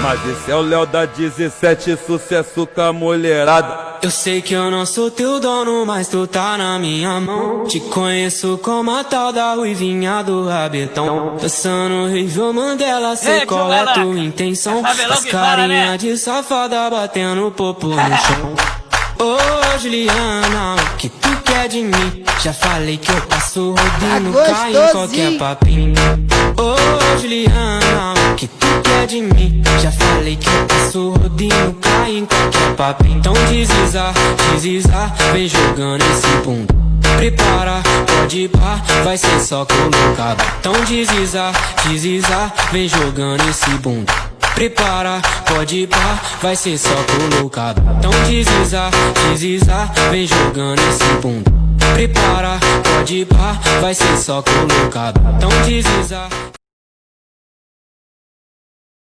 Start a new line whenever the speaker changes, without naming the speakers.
Mas esse é o Léo da 17, sucesso com a mulherada.
Eu sei que eu não sou teu dono, mas tu tá na minha mão. Te conheço como a tal da ruivinha do rabetão. Dançando Rio Mandela, sei qual é tua intenção. As carinha de safada batendo popo no chão. Ô Juliana, o que tu quer de mim? Já falei que eu passo rodinho, cai em qualquer papinho. Ô Juliana, o que tu quer de mim? Já falei que eu passo rodinho, cai em qualquer papinho. Então desliza, desliza, vem jogando esse bunda. Prepara, pode ir pá, vai ser só colocado. Então desliza, desliza, vem jogando esse bunda. Prepara, pode ir pá, vai ser só colocado. Então desliza, desliza, vem jogando esse bunda. Prepara, pode ir pá, vai ser só colocado. Então desliza.